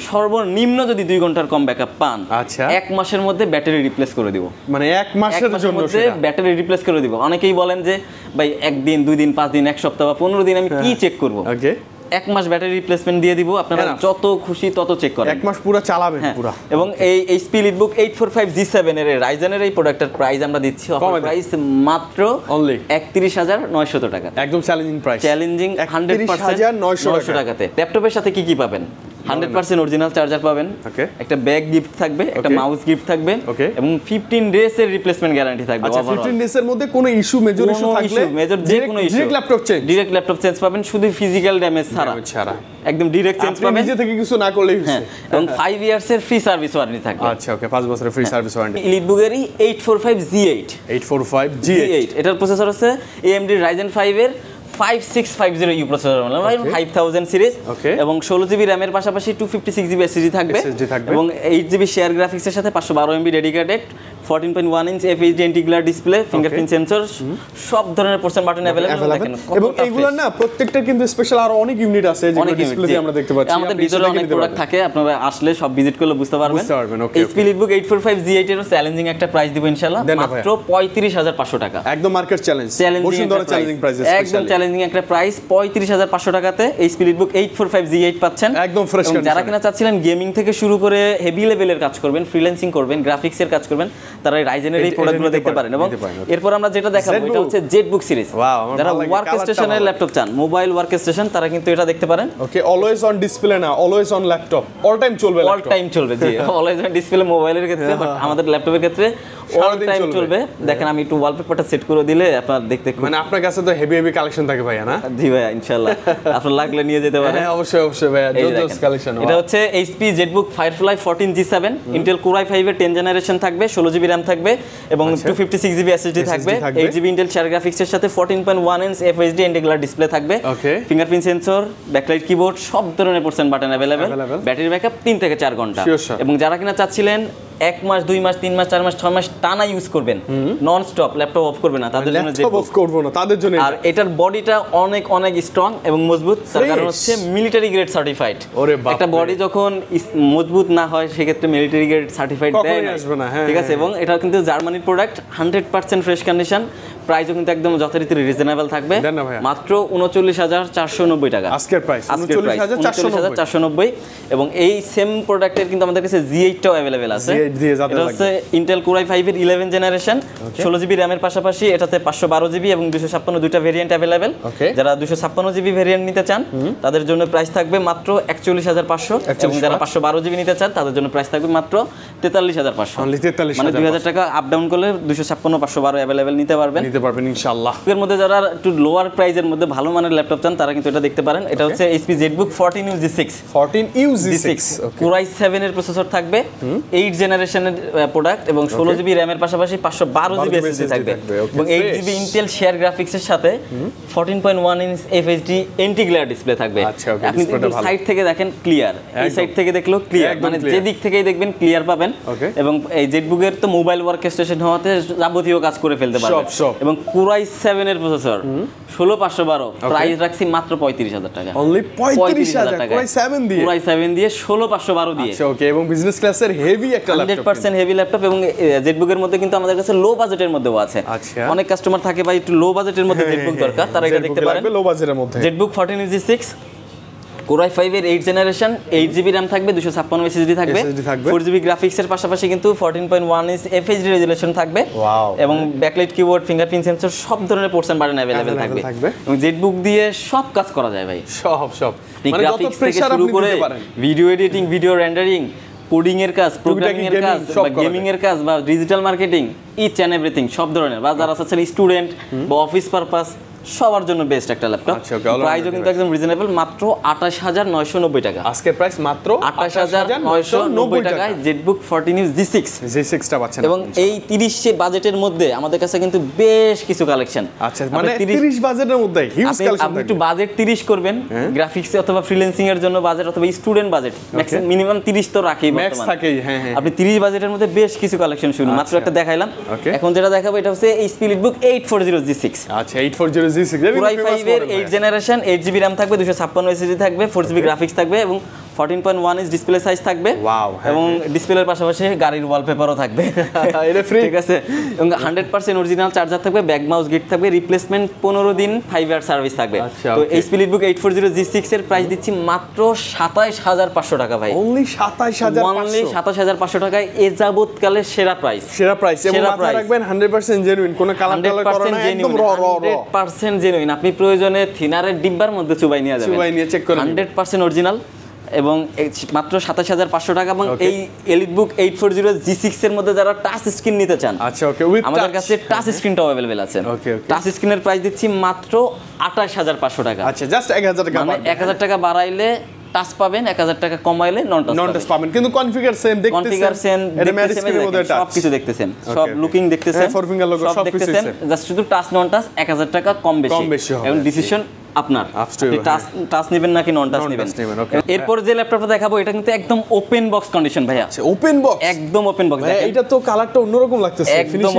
সর্বনিম্ন যদি 2 ঘন্টার কম ব্যাকআপ পান, 1 মাসের মধ্যে ব্যাটারি রিপ্লেস করে দিব, মানে 1 মাসের জন্য ব্যাটারি রিপ্লেস করে দিব। অনেকেই বলেন যে ভাই 1 দিন 2 দিন 5 দিন 1 সপ্তাহ বা 15 দিন আমি কি চেক করব? ওকে, 1 মাস ব্যাটারি রিপ্লেসমেন্ট দিয়ে দিব, আপনারা যত খুশি তত চেক করেন, 1 মাস পুরো চালাবেন পুরো। এবং এই HP EliteBook 845G7 এর Ryzen-এর এই প্রোডাক্টের প্রাইস আমরা দিচ্ছি অফার প্রাইস মাত্র অনলি 31,900 টাকা, একদম চ্যালেঞ্জিং প্রাইস, চ্যালেঞ্জিং 100,900 টাকাতে। ল্যাপটপের সাথে কি কি পাবেন? 100% অরিজিনাল চার্জার পাবেন, একটা ব্যাগ গিফট থাকবে, একটা মাউস গিফট থাকবে, এবং 15 ডেজ এর রিপ্লেসমেন্ট গ্যারান্টি থাকবে। আচ্ছা 15 ডেজ এর মধ্যে কোনো ইস্যু মেজর ইস্যু থাকলে যে কোনো ইস্যু ডাইরেক্ট ল্যাপটপ চেঞ্জ পাবেন, শুধু ফিজিক্যাল ড্যামেজ ছাড়া একদম ডাইরেক্ট চেঞ্জ পাবেন, নিজে থেকে কিছু না করলেই হচ্ছে। এবং 5 ইয়ার্স এর ফ্রি সার্ভিস ওয়ারেন্টি থাকবে। আচ্ছা ওকে, 5 বছরের ফ্রি সার্ভিস ওয়ারেন্টি। EliteBook এর 845G8 এটার প্রসেসর হচ্ছে AMD Ryzen 5 এর 5650U প্রসেসর, মানে 5000 সিরিজ, এবং 16GB RAM এর পাশাপাশি 256GB SSD থাকবে, এবং 8GB শেয়ার গ্রাফিক্সের সাথে 512MB dedicated, 14.1 inch FHD integral display, fingerprint sensor, সব ধরনের পোর্শন বাটন अवेलेबल। এবং এইগুলো না প্রত্যেকটা কিন্তু স্পেশাল আর অনেক ইউনিট আছে, যেগুলো ডিসপ্লেতে আমরা দেখতে পাচ্ছি। আমাদের ভিতরে অনেক প্রোডাক্ট থাকে, আপনারা আসলে সব ভিজিট করলে বুঝতে পারবেন। HP EliteBook 845G8 এর চ্যালেঞ্জিং একটা প্রাইস দিব ইনশাআল্লাহ, মাত্র 35,500 টাকা, একদম market challenge, Bashundhara challenging price, একদম চ্যালেঞ্জিং একটা প্রাইস। 35,500 টাকাতে HP EliteBook 845G8 পাচ্ছেন, একদম ফ্রেশ। যারা কিনা চাচ্ছিলেন গেমিং থেকে শুরু করে হেভি লেভেলের কাজ করবেন, ফ্রিল্যান্সিং করবেন, গ্রাফিক্সের কাজ করবেন, তারা রাইজেনের এই প্রোডাক্টগুলো দেখতে পারেন। এবং এরপর আমরা যেটা দেখাবো এটা হচ্ছে ZBook সিরিজ। যারা ওয়ার্ক স্টেশনের ল্যাপটপ চান, মোবাইল ওয়ার্ক স্টেশন, তারা কিন্তু এটা দেখতে পারেন। ওকে, অলওয়েজ অন ডিসপ্লে না, always on laptop, all time চলবে, অল টাইম চলবে। জি, অলওয়েজ অন ডিসপ্লে মোবাইলের ক্ষেত্রে, বাট আমাদের ল্যাপটপের ক্ষেত্রে অল টাইম চলবে। দেখেন আমি একটু ওয়ালপেপারটা সেট করে দিলে আপনারা দেখতে, মানে আপনার কাছে তো হেভি হেভি কালেকশন থাকে ভাইয়া না? জি ভাইয়া, ইনশাআল্লাহ আপনার লাগলে নিয়ে যেতে পারেন। হ্যাঁ অবশ্যই অবশ্যই ভাইয়া, জোস কালেকশন। এটা হচ্ছে HP ZBook Firefly 14G7, Intel Core i5 এর 10 জেনারেশন থাকবে, 16GB RAM থাকবে, এবং 256GB SSD থাকবে, 8GB ইন্টেল শেয়ার গ্রাফিক্স এর সাথে 14.1 ইঞ্চ FHD ইন্টিগ্রাল ডিসপ্লে থাকবে, ফিঙ্গারপ্রিন্ট সেন্সর, ব্যাকলাইট কিবোর্ড, সব ধরনের portion button available, battery backup 3 থেকে 4 ঘন্টা। এবং যারা কিনা চাচ্ছিলেন 1 মাস 2 মাস 3 মাস 4 মাস 6 মাস টানা ইউজ করবেন, নন স্টপ ল্যাপটপ অফ করবে না, তাদের জন্য ল্যাপটপ অফ করব না, তাদের জন্য। আর এটার বডিটা অনেক অনেক স্ট্রং এবং মজবুত, তার কারণ হচ্ছে মিলিটারি গ্রেড সার্টিফাইড। একটা বডি যখন মজবুত না হয়, সেক্ষেত্রে মিলিটারি গ্রেড সার্টিফাইড দেয় না, ঠিক আছে। এবং এটা কিন্তু জার্মানির প্রোডাক্ট, 100% ফ্রেশ কন্ডিশন, প্রাইসও কিন্তু একদম যথারীতি রিজনেবল থাকবে মাত্র ৩৯,৪৯০ টাকা আজকের প্রাইস ৩৯,৪৯০ এবং এই সেম প্রোডাক্টের কিন্তু আমাদের কাছে G8 টাও अवेलेबल আছে। এটা হচ্ছে Intel Core i5 এর 11 জেনারেশন 16GB RAM এর পাশাপাশি এটাতে 512GB এবং 256 দুইটা ভেরিয়েন্ট अवेलेबल। যারা 256GB ভেরিয়েন্ট নিতে চান তাদের জন্য প্রাইস থাকবে মাত্র ৪১,৫০০ এবং যারা 512GB নিতে চান তাদের জন্য প্রাইস থাকবে মাত্র ৪৩,৫০০ মানে ২০০০ টাকা আপ ডাউন করলে 256 512 अवेलेबल নিতে পারবেন ইনশাআল্লাহ। এর মধ্যে যারা একটু লোয়ার প্রাইসের মধ্যে ভালো মানের ল্যাপটপ চান তারা কিন্তু এটা দেখতে পারেন। এটা হচ্ছে HP ZBook 14U G6 Core i7 এর প্রসেসর থাকবে 8 জেনারেশনের প্রোডাক্ট এবং 16GB RAM এর পাশাপাশি 512GB SSD থাকবে এবং 8GB Intel শেয়ার গ্রাফিক্সের সাথে 14.1 inch FHD anti glare display থাকবে। আপনি সাইড থেকে দেখেন ক্লিয়ার, এই সাইড থেকে দেখলেও ক্লিয়ার, মানে যে দিক থেকেই দেখবেন ক্লিয়ার পাবেন। এবং এই ZBook এর তো মোবাইল ওয়ার্ক স্টেশন হওয়াতে যাবতীয় কাজ করে ফেলতে পারবেন এবং Core i7 এর প্রসেসর 16512 প্রাইস রাখছি মাত্র 35,000 টাকা। অনলি 35,000 Core i7 দিয়ে 16512 দিয়ে। আচ্ছা ওকে। এবং বিজনেস ক্লাসের হেভি একটা ল্যাপটপ, 100% হেভি ল্যাপটপ এবং ZBook এর মধ্যে কিন্তু আমাদের কাছে লো বাজেটের মধ্যেও আছে। অনেক কাস্টমার থাকে ভাই একটু লো বাজেটের মধ্যে ZBook দরকার, তারা এটা দেখতে পারেন লো বাজেটের মধ্যে। ZBook 14U G6 Core i5 এর 8 জেনারেশন 8GB RAM থাকবে 256 SSD থাকবে 4GB গ্রাফিক্স এর পাশাপাশি কিন্তু 14.1 ইঞ্চ FHD রেজোলিউশন থাকবে এবং ব্যাকলাইট কিবোর্ড ফিঙ্গারপ্রিন্ট সেন্সর সব ধরনের পোর্টস এন্ড বাটন अवेलेबल থাকবে এবং ZBook দিয়ে সব কাজ করা যায় ভাই, সব মানে গ্রাফিক্স থেকে শুরু করে video editing, video rendering, coding এর কাজ, প্রোগ্রামিং এর কাজ বা গেমিং এর কাজ বা digital marketing, each and everything সব ধরনের, বা যারা আছেন স্টুডেন্ট বা অফিস পারপাস সবার জন্য বেস্ট একটা ল্যাপটপ। প্রাইসও কিন্তু একদম রিজনেবল মাত্র ২৮,৯৯০ টাকা। আজকের প্রাইস মাত্র ২৮,৯৯০ টাকায় ZBook 14U G6 টা পাচ্ছেন এবং এই 30 বাজেটের মধ্যে আমাদের কাছে কিন্তু বেশ কিছু কালেকশন। আচ্ছা মানে 30 বাজেটের মধ্যে হিউজ কালেকশন। আপনি একটু বাজেট 30 করবেন গ্রাফিক্স অথবা ফ্রিল্যান্সিং এর জন্য বাজেট অথবা স্টুডেন্ট বাজেট মিনিমাম 30 তো রাখেই বর্তমানে থাকেই। আপনি 30 বাজেটের মধ্যে বেশ কিছু কালেকশন শুনুন, মাত্র একটা দেখাইলাম। এখন যেটা দেখাবো এটা হচ্ছে HP ZBook 840 G6। আচ্ছা 840 G6 Core i5 এর 8 জেনারেশন 8GB RAM থাকবে 256 SSD থাকবে 4GB গ্রাফিক্স থাকবে এবং 14.1 ইঞ্চ ডিসপ্লে সাইজ থাকবে এবং ডিসপ্লের পাশাপাশি গাড়ির ওয়ালপেপারও থাকবে, এটা ফ্রি, ঠিক আছে। এবং 100% অরিজিনাল চার্জার থাকবে, ব্যাক মাউস গিট থাকবে, রিপ্লেসমেন্ট 15 দিন 5 ইয়ার সার্ভিস থাকবে। তো HP ZBook 840 G6 এর প্রাইস দিচ্ছি মাত্র ২৭,৫০০ টাকা ভাই। অনলি ২৭,৫০০ টাকায় এ যাবতকালের সেরা প্রাইস এবং মাথায় রাখবেন 100% জেনুইন, কোনো কালার করে না, একদম র 100% জেনুইন। আপনি প্রয়োজনে থিনারের ডিব্বার মধ্যে চুবাই নিয়ে যাবেন, চুবাই নিয়ে চেক করে 100% অরিজিনাল এবং মাত্র ২৭,৫০০ টাকা। এবং এই EliteBook 840 G6 এর মধ্যে যারা টাচ স্ক্রিন নিতে চান, আচ্ছা ওকে, আমাদের কাছে টাচ স্ক্রিনটাও अवेलेबल আছে। টাচ স্ক্রিনের প্রাইস দিচ্ছি মাত্র ২৮,৫০০ টাকা। আচ্ছা জাস্ট ১০০০ টাকা, মানে ১০০০ টাকা বাড়াইলে টাচ পাবেন, ১০০০ টাকা কমাইলে নন টাচ পাবেন, কিন্তু কনফিগার সেম দেখতেছেন, এটা ম্যাচ স্ক্রিনের মধ্যে সব কিছু দেখতেছেন, সব লুকিং দেখতেছেন, ফোর ফিঙ্গার লোগো সব কিছু দেখতেছেন, জাস্ট শুধু টাচ নন টাচ ১০০০ টাকা কম বেশি এবং ডিসিশন আপনার, আপনি টাচ নেবেন নাকি নন টাচ নেবেন। এরপর যে ল্যাপটপটা দেখাবো এটা কিন্তু একদম ওপেন বক্স কন্ডিশন ভাইয়া। আচ্ছা ওপেন বক্স, একদম ওপেন বক্স। এটা তো কালারটা অন্যরকম লাগতেছে, একদম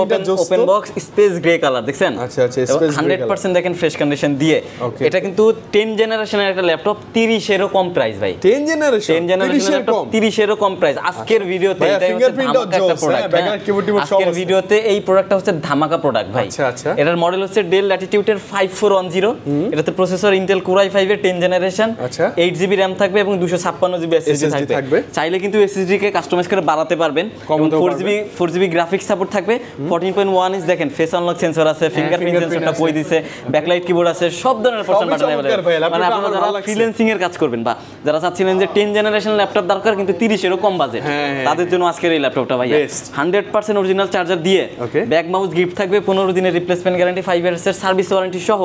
open box space grey colour দেখছেন। আচ্ছা স্পেস 100% দেখেন ফ্রেশ কন্ডিশন দিয়ে। এটা কিন্তু 10 জেনারেশনের একটা ল্যাপটপ, 30 এরও কম প্রাইস ভাই। 10 জেনারেশনের ল্যাপটপ 30 এরও কম প্রাইস। আজকের ভিডিওতে এটাই হচ্ছে ধামাকা একটা প্রোডাক্ট। আজকের ভিডিওতে এই প্রোডাক্টটা হচ্ছে ধামাকা প্রোডাক্ট ভাই। আচ্ছা এটার মডেল হচ্ছে Dell Latitude এর 5410। এটাতে প্রসেসর Intel Core i5 এর 10 জেনারেশন, 8GB RAM থাকবে এবং 256GB SSD থাকবে। চাইলে কিন্তু SSD কে কাস্টমাইজ করে বাড়াতে পারবেন এবং 4GB গ্রাফিক্স সাপোর্ট থাকবে। 14.1 ইঞ্চ দেখেন ফেস আনলক সেন্সর আছে, ফিঙ্গারপ্রিন্ট সেন্সরটা কই দিছে, ব্যাকলাইট কিবোর্ড আছে, সব ধরনের পার্সন বাটন अवेलेबल। মানে আপনারা যারা ফ্রিল্যান্সিং এর কাজ করবেন বা যারা চাচ্ছিলেন যে 10 জেনারেশন ল্যাপটপ দরকার কিন্তু 30 এরও কম বাজেট, তাদের জন্য আজকের এই ল্যাপটপটা ভাই 100% অরিজিনাল চার্জার দিয়ে, ব্যাক মাউস গিফট থাকবে, 15 দিনের রিপ্লেসমেন্ট গ্যারান্টি, 5 ইয়ার্সের সার্ভিস ওয়ারেন্টি সহ।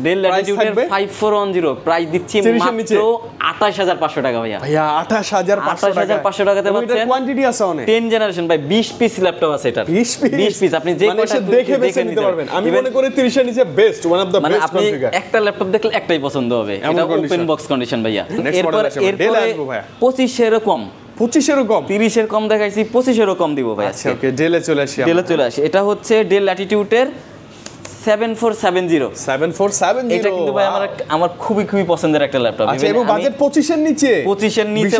Dell Latitude এর 5410 প্রাইস দিচ্ছি মাত্র ২৮,৫০০ টাকা ভাইয়া। ২৮,৫০০ টাকাতে পাচ্ছেন। কোয়ান্টিটি আছে অনেক, 10 জেনারেশন ভাই 20 পিস ল্যাপটপ আছে এটা, 20 পিস আপনি যে কোটা দেখে বেছে নিতে পারবেন। আমি মনে করি 30 এর নিচে best, one of the best configure. একটা ল্যাপটপ দেখলে একটাই পছন্দ হবে, এটা ওপেন বক্স কন্ডিশন ভাইয়া। এরপর 25 এরও কম, 25 এরও কম, 30 এর কম দেখাইছি, 25 এরও কম দিব ভাই। আচ্ছা ওকে, ডেলে চলে আসি। এটা হচ্ছে Dell Latitude এর 7470 এটা কিন্তু ভাই আমার খুবই পছন্দের একটা ল্যাপটপ। আচ্ছা, এবং বাজেট 25 এর নিচে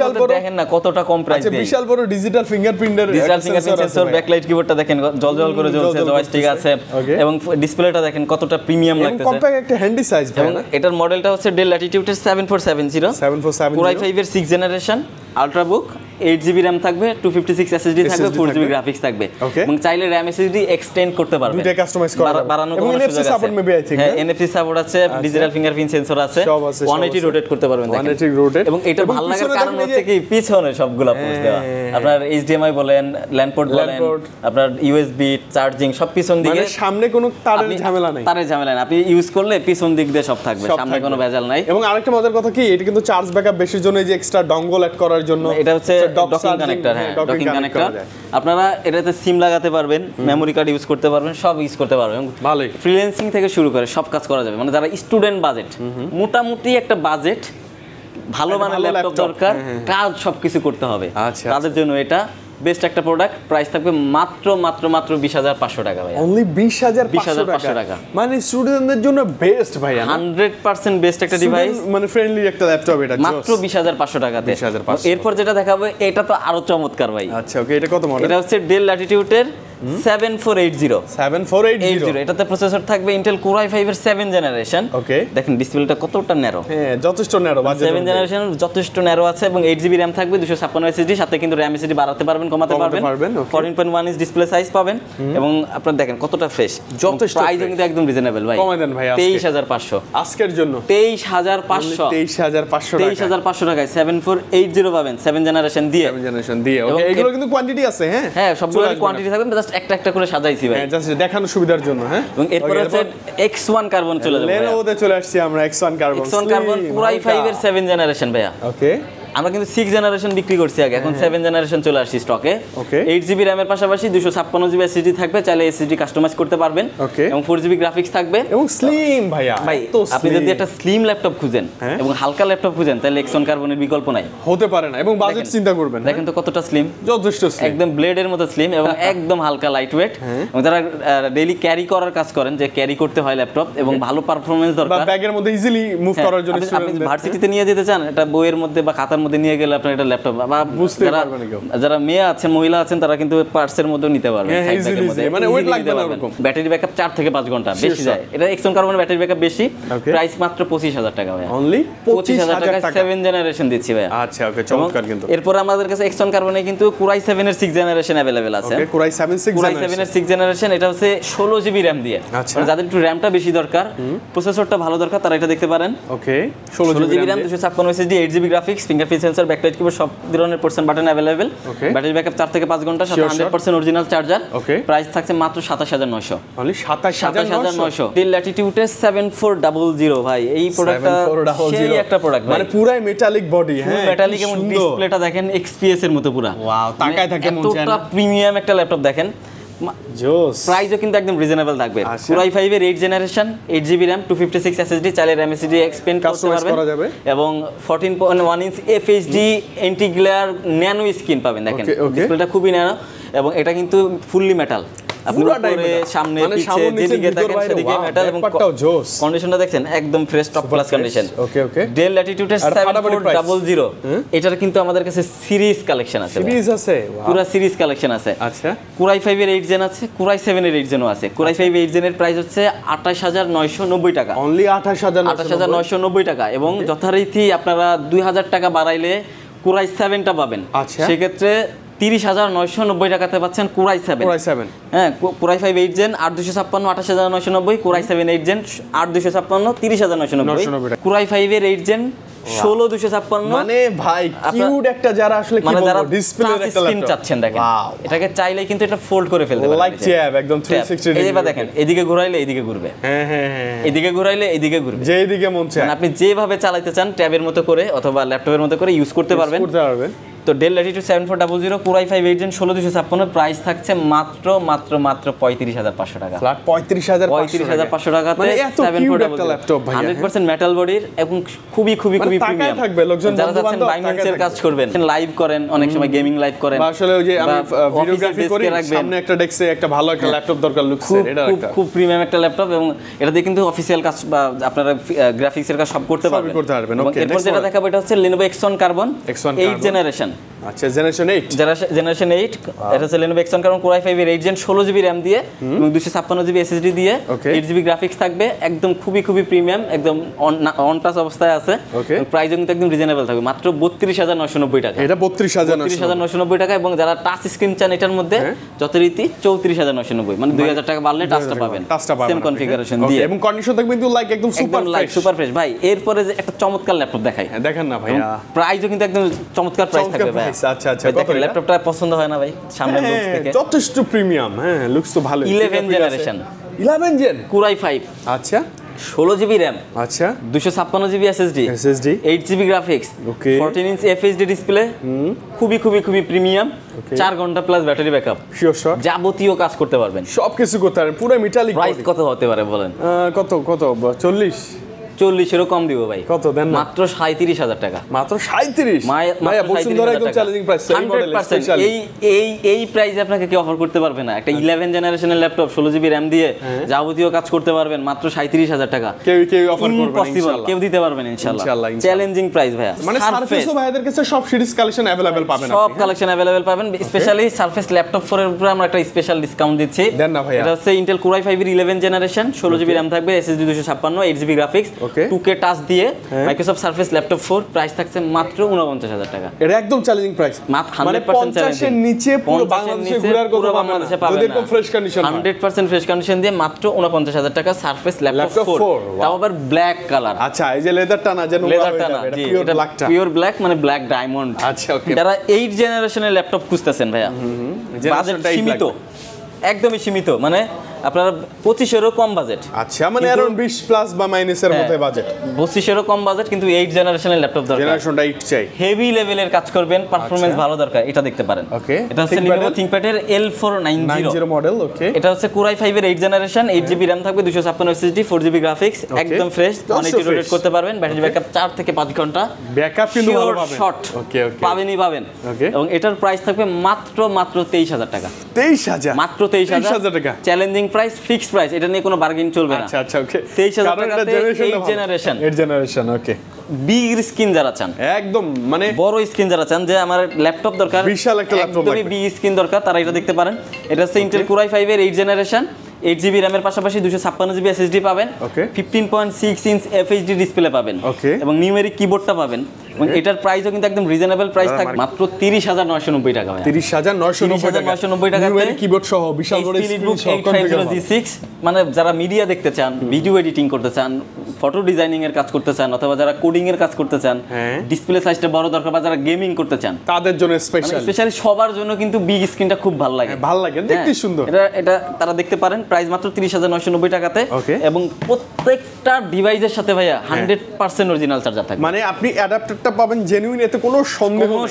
বলতে দেখেন না কতটা কম প্রাইস দিয়ে। আচ্ছা, বিশাল বড় ডিজিটাল ফিঙ্গারপ্রিন্ট সেন্সর, ব্যাকলাইট কিবোর্ডটা দেখেন জলজল করে জ্বলছে, জয়স্টিক আছে এবং ডিসপ্লেটা দেখেন কতটা প্রিমিয়াম লাগতেছে। কম্প্যাক্ট একটা হ্যান্ডি সাইজ ভাই। এবং এটার মডেলটা হচ্ছে ডেল ল্যাটিটিউডের 7470 Core i5 এর 6th generation ultrabook, 8GB RAM থাকবে, 256 SSD থাকবে, 4GB গ্রাফিক্স থাকবে এবং চাইলে RAM SSD এক্সটেন্ড করতে পারবে, দুটো কাস্টমাইজ করা যাবে। বাড়ানো এবং NFC support maybe I thing. হ্যাঁ, NFC সাপোর্ট আছে, ডিজিটাল ফিঙ্গারপ্রিন্ট সেন্সর আছে, 180 রোটেট করতে পারবেন দেখেন। 180 রোটেট। এবং এটা ভালো লাগার কারণ হচ্ছে কি পিছনে সবগুলা পোর্ট দেওয়া। আপনার HDMI বলেন, ল্যান্ড পোর্ট বলেন, আপনার USB চার্জিং সব পিছন দিকে, মানে সামনে কোনো তারের ঝামেলা নাই। আপনি ইউজ করলে পিছন দিক দিয়ে সব থাকবে, সামনে কোনো ভেজাল নাই। এবং আরেকটা মজার কথা কি, এটা কিন্তু চার্জ ব্যাকআপ বেশির জন্য এই যে এক্সট্রা ডঙ্গল অ্যাড করার জন্য এটা হচ্ছে ডকিং কানেক্টর। হ্যাঁ, ডকিং কানেক্টর। আপনারা এটাতে সিম লাগাতে পারবেন, মেমরি কার্ড ইউজ করতে পারবেন, সব ইউজ করতে পারবেন। ভালোই ফ্রিল্যান্সিং থেকে শুরু করে সব কাজ করা যাবে। মানে যারা স্টুডেন্ট বাজেট, মোটামুটি একটা বাজেট, ভালো মানের ল্যাপটপ দরকার, কাজ সবকিছু করতে হবে, তাদের জন্য এটা বেস্ট একটা প্রোডাক্ট। প্রাইস থাকবে মাত্র 20,500 টাকা ভাই। অনলি 20,500 টাকা, মানে স্টুডেন্টদের জন্য বেস্ট ভাই, 100% বেস্ট একটা ডিভাইস, মানে ফ্রেন্ডলি একটা ল্যাপটপ এটা মাত্র 20,500 টাকাতে। এরপর যেটা দেখাবো এটা তো আরো চমৎকার ভাই। আচ্ছা, ওকে, এটা কত মডেল? এটা হচ্ছে ডেল ল্যাটিটিউডের 7480 এটাতে প্রসেসর থাকবে ইন্টেল Core i5 এর 7th জেনারেশন। ওকে, দেখেন ডিসপ্লেটা কতটা ন্যারো। হ্যাঁ, যথেষ্ট ন্যারো, 7th জেনারেশন যথেষ্ট ন্যারো আছে এবং 8GB RAM থাকবে, 256 SSD, সাথে কিন্তু RAM SSD বাড়াতে পারবেন, কমাতে পারবেন। 14.1 ইঞ্চ ডিসপ্লে সাইজ পাবেন এবং আপনারা দেখেন কতটা ফ্রেশ, যথেষ্ট প্রাইস কিন্তু একদম রিজনেবল ভাই। কমাই দেন ভাই, 23,500 আজকের জন্য। 23,500 টাকায় 7480 পাবেন 7th জেনারেশন দিয়ে। ওকে, এগুলো কিন্তু কোয়ান্টিটি আছে। হ্যাঁ হ্যাঁ, সবগুলো কোয়ান্টিটি থাকবে, জাস্ট একটা করে সাজাইছি ভাই, হ্যাঁ, জাস্ট দেখানোর সুবিধার জন্য। হ্যাঁ, এবং এরপর হচ্ছে X1 কার্বন চলে যাবে। লেনোভোতে চলে আসছি আমরা, X1 কার্বন Core i5 এর 7th জেনারেশন ভাইয়া। ওকে, আমরা কিন্তু 6th জেনারেশন বিক্রি করছি আগে, এখন 7th জেনারেশন চলে আসছে স্টকে। ওকে, 8GB RAM এর পাশাপাশি 256GB SSD থাকবে, চাইলে SSD কাস্টমাইজ করতে পারবেন। ওকে, এবং 4GB গ্রাফিক্স থাকবে এবং স্লিম ভাইয়া। ভাই, আপনি যদি একটা স্লিম ল্যাপটপ খুঁজেন এবং হালকা ল্যাপটপ খুঁজেন, তাহলে X1 কার্বনের বিকল্প নাই, হতে পারে না। এবং বাজেট চিন্তা করবেন, দেখেন তো কতটা স্লিম, যথেষ্ট স্লিম, একদম ব্লেডের মতো স্লিম এবং একদম হালকা লাইট ওয়েট। এবং যারা ডেইলি ক্যারি করার কাজ করেন, যে ক্যারি করতে হয় ল্যাপটপ এবং ভালো পারফরম্যান্স দরকার, বা ব্যাগের মধ্যে ইজিলি মুভ করার জন্য, আপনি ভার্সিটিতে নিয়ে যেতে চান, এটা বইয়ের মধ্যে বা খাতার মধ্যে নিয়ে গেলে আপনার এটা ল্যাপটপ, বা যারা মেয়ে আছেন, মহিলা আছেন, তারা কিন্তু পার্সের মধ্যে নিতে পারবেন, মানে ওয়েট লাগবে না এরকম। ব্যাটারি ব্যাকআপ 4 থেকে 5 ঘন্টা বেশি যায়, এটা X1 কার্বনের ব্যাটারি ব্যাকআপ বেশি। প্রাইস মাত্র 25,000 টাকা ভাই, অনলি 25,000 টাকা 7th জেনারেশন দিচ্ছি ভাই। আচ্ছা, ওকে, চমৎকার। কিন্তু এরপর আমাদের কাছে X1 কার্বনে কিন্তু Core i7 এর 6th জেনারেশন अवेलेबल আছে। ওকে, Core i7 এর 6th জেনারেশন, এটা হচ্ছে 16GB RAM দিয়ে। মানে যাদের একটু র‍্যামটা বেশি দরকার, প্রসেসরটা ভালো দরকার, তারা এটা দেখতে পারেন। ওকে, 16GB RAM, 256 SSD, 8GB graphics, fingerprint sensor, backlight keyboard, সব ধরনের port button available. Battery backup 4 থেকে 5 ঘন্টা, সাথে 100% অরিজিনাল চার্জার। প্রাইস থাকছে মাত্র 27,900, অনলি 27,900। ডেল ল্যাটিটিউড 7400 ভাই, এই প্রোডাক্টটা সেই একটা প্রোডাক্ট, মানে পুরাই মেটালিক বডি। হ্যাঁ, মেটালিক, এবং ডিসপ্লেটা দেখেন XPS এর মতো পুরা। ওয়াও, তাকায় থাকে মন চায় না। এতটা প্রিমিয়াম একটা ল্যাপটপ দেখেন, জোস। প্রাইসও কিন্তু একদম রিজনেবল থাকবে। Core i5 এর 8th generation, 8GB RAM, 256 SSD, চাইলে RAM SSD এক্সপেন্ড করতে পারবেন এবং 14.1 inch FHD anti glare nano screen পাবেন। দেখেন ডিসপ্লেটা খুবই ন্যানো এবং এটা কিন্তু ফুললি মেটাল। আপনি উপরে সামনে পিছে যেদিকে দেখেন সেদিকে মেটাল, এবং কন্ডিশনটা দেখেন একদম ফ্রেশ, টপ ক্লাস কন্ডিশন। ওকে, ওকে, ডেল ল্যাটিটিউড 7400, এটার কিন্তু আমাদের কাছে সিরিজ কালেকশন আছে, পুরো সিরিজ কালেকশন আছে। আচ্ছা, Core i5 এর 8th জেন আছে, Core i7 এর 8th জেনও আছে। Core i5 8th জেনের প্রাইস হচ্ছে 28,990 টাকা, অনলি 28,990 টাকা। এবং যথারীতি আপনারা 2,000 টাকা বাড়াইলে Core i7টা পাবেন। সেক্ষেত্রে 30,990 টাকাতে পাচ্ছেন Core i7। হ্যাঁ, Core i5 8th gen 8256, 28,990, Core i7 8th gen 8256, 30,990। Core i5 এর 8th জেন 16,256। মানে ভাই কিউট একটা, যারা আসলে কি বলবো, ডিসপ্লের একটা স্ক্রিন চাচ্ছেন, দেখেন এটাকে চাইলেই কিন্তু এটা ফোল্ড করে ফেলতে পারবেন, লাইক ট্যাব, একদম 360 ডিগ্রি। এইবার দেখেন, এদিকে ঘোরাইলে এদিকে ঘুরবে, হ্যাঁ হ্যাঁ হ্যাঁ, এদিকে ঘোরাইলে এদিকে ঘুরবে, যেদিকে মন চায়। মানে আপনি যেভাবে চালাতে চান ট্যাবের মতো করে অথবা ল্যাপটপের মতো করে ইউজ করতে পারবেন। তো del Latitude 7400 Core i5 8 Gen 16256 price থাকছে মাত্র 35500 টাকা। ফ্ল্যাট 35500 টাকাতে 7400 ল্যাপটপ ভাই 100% মেটাল বডির এবং খুবই প্রিমিয়াম থাকবে। লোকজন যারা যাচ্ছেন বাইন্যান্সের কাজ করবেন, লাইভ করেন, অনেক সময় গেমিং লাইভ করেন, আসলে ওই যে আমি ভিডিওগ্রাফি করি, সামনে একটা ডেস্কে একটা ভালো একটা ল্যাপটপ দরকার লুকসের, এটা একটা খুব প্রিমিয়াম একটা ল্যাপটপ এবং এটা দিয়ে কিন্তু অফিশিয়াল কাজ বা আপনারা গ্রাফিক্সের কাজ সব করতে পারবেন। ওকে, এরপর যেটা দেখাবো এটা হচ্ছে Lenovo Xon Carbon 8 জেনারেশন। আচ্ছা, জেনারেশন 8 এটা হচ্ছে Lenovo Xon Carbon Core i5 এর 8 Gen 16GB RAM দিয়ে এবং 256GB SSD দিয়ে 8GB গ্রাফিক্স থাকবে, একদম খুবই প্রিমিয়াম, একদম অন টাচ অবস্থায় আছে। প্রাইসও কিন্তু একদম রিজনেবল থাকবে, মাত্র 32990 টাকা। এটা 32990 টাকা। এবং যারা টাচ স্ক্রিন চান এটার মধ্যে যথারীতি 34990, মানে 2000 টাকা বাড়লে টাচটা পাবেন সেম কনফিগারেশন দিয়ে, এবং কন্ডিশন থাকবে কিন্তু লাইক একদম সুপার ফ্রেশ ভাই। এরপরে যে একটা চমৎকার ল্যাপটপ দেখাই, দেখেন না ভাইয়া, প্রাইসও কিন্তু একদম চমৎকার প্রাইস থাকবে ভাই। আচ্ছা, কত ল্যাপটপটা পছন্দ হয় না ভাই? সামনে লুকস থেকে যথেষ্ট প্রিমিয়াম, হ্যাঁ লুকস তো ভালো। 11 জেনারেশন 11 জেন Core i5, আচ্ছা 16GB RAM, আচ্ছা 256GB SSD, 8GB graphics, 14 inch FHD display, খুবই প্রিমিয়াম, 4 ঘন্টা প্লাস ব্যাটারি ব্যাকআপ, শিওর যাবতীয় কাজ করতে পারবেন, সবকিছু করতে পারবেন, পুরো মেটালিক। প্রাইস কত হতে পারে বলেন? কত 40 এরও কম দিব ভাই। কত দেন? মাত্র 37000 টাকা। মাত্র 37? ভাইয়া বসুন্ধরা একদম চ্যালেঞ্জিং প্রাইস, এই মডেল স্পেশাল। এই প্রাইসে আপনাকে কি অফার করতে পারবে না? একটা 11 জেনারেশনের ল্যাপটপ 16GB RAM দিয়ে যাবতীয় কাজ করতে পারবেন মাত্র 37000 টাকা। কেউ অফার করবে না ইনশাআল্লাহ, কেউ দিতে পারবেন ইনশাআল্লাহ। চ্যালেঞ্জিং প্রাইস ভাইয়া। মানে সারফেসও ভাইয়াদের কাছে সব সিরিজ কালেকশন अवेलेबल পাবেন, সব কালেকশন अवेलेबल পাবেন। স্পেশালি সারফেস ল্যাপটপ 4 এর উপরে আমরা একটা স্পেশাল ডিসকাউন্ট দিচ্ছি। দেন না ভাইয়া। এটা হচ্ছে Intel Core i5 এর 11 জেনারেশন, 16GB RAM থাকবে, SSD 256, 8GB graphics, 2K touch দিয়ে মাইক্রোসফট সারফেস ল্যাপটপ 4, প্রাইস থাকছে মাত্র 49000 টাকা। এটা একদম চ্যালেঞ্জিং প্রাইস, মাত্র 100% চ্যালেঞ্জিং। 50 এর নিচে পুরো বাংলাদেশে ঘোরার কথা পাবেন না, যদি এরকম ফ্রেশ কন্ডিশন 100% ফ্রেশ কন্ডিশন দিয়ে মাত্র 49000 টাকা সারফেস ল্যাপটপ 4, তাও আবার ব্ল্যাক কালার। আচ্ছা, এই যে লেদারটা না, যেন লেদারটা না, এটা পিওর ব্ল্যাকটা, পিওর ব্ল্যাক মানে ব্ল্যাক ডায়মন্ড। আচ্ছা, ওকে। যারা 8 জেনারেশনের ল্যাপটপ খুঁজতেছেন ভাইয়া, বাজেট সীমিত, একদমই সীমিত, মানে আপনারা 25 এরও কম বাজেট। আচ্ছা, মানে अराउंड 20 প্লাস বা মাইনাসের মধ্যে বাজেট, 25 এরও কম বাজেট, কিন্তু 8 জেনারেশনের ল্যাপটপ দরকার, জেনারেশনটা 8 চাই, হেভি লেভেলের কাজ করবেন, পারফরম্যান্স ভালো দরকার, এটা দেখতে পারেন। ওকে, এটা হচ্ছে Lenovo ThinkPad এর L490 মডেল। ওকে, এটা হচ্ছে Core i5 এর 8 জেনারেশন, 8GB RAM থাকবে, 256 SSD, 4GB গ্রাফিক্স, একদম ফ্রেশ, 180 রোটেট করতে পারবেন, ব্যাটারি ব্যাকআপ 4 থেকে 5 ঘন্টা, ব্যাকআপ কিন্তু ভালো পাবেন। শর্ট ওকে, পাবেন। এবং এটার প্রাইস থাকবে মাত্র 23000 টাকা। 23000? মাত্র 23000 টাকা, চ্যালেঞ্জিং প্রাইস, ফিক্সড প্রাইস, এটা নিয়ে কোনো বার্গেনিং চলবে না। আচ্ছা, ওকে, 23000 টাকাতে 8 জেনারেশন। ওকে, বিগ স্ক্রিন যারা চান, একদম মানে বড় স্ক্রিন যারা চান, যে আমার ল্যাপটপ দরকার, বিশাল একটা ল্যাপটপ, একদমই বিগ স্ক্রিন দরকার, তারা এটা দেখতে পারেন। এটা হচ্ছে Intel Core i5 এর 8 জেনারেশন, 8GB RAM এর পাশাপাশি 256GB SSD পাবেন, 15.6 ইঞ্চ FHD ডিসপ্লে পাবেন, এবং নিউমেরিক কিবোর্ডটা পাবেন। এবং এটার প্রাইসও কিন্তু একদম রিজনেবল প্রাইস থাকবে, মাত্র 30990 টাকা। 30990 টাকা নিউমেরিক কিবোর্ড সহ বিশাল বড় স্ক্রিন সহ G6, মানে যারা মিডিয়া দেখতে চান, ভিডিও এডিটিং করতে চান, ফটো ডিজাইনিং এর কাজ করতে চান, অথবা যারা কোডিং এর কাজ করতে চান, ডিসপ্লে সাইজটা বড় দরকার, বা যারা গেমিং করতে চান, তাদের জন্য স্পেশালি সবার জন্য কিন্তু বিগ স্ক্রিনটা খুব ভালো লাগে, দেখতে সুন্দর। এটা তারা দেখতে পারেন, প্রাইস মাত্র 30990 টাকাতে, এবং প্রত্যেকটা ডিভাইসের সাথে ভাইয়া 100% অরিজিনাল চার্জার থাকবে, মানে আপনি অ্যাডাপ্টারটা পাবেন জেনুইন, এতে কোনো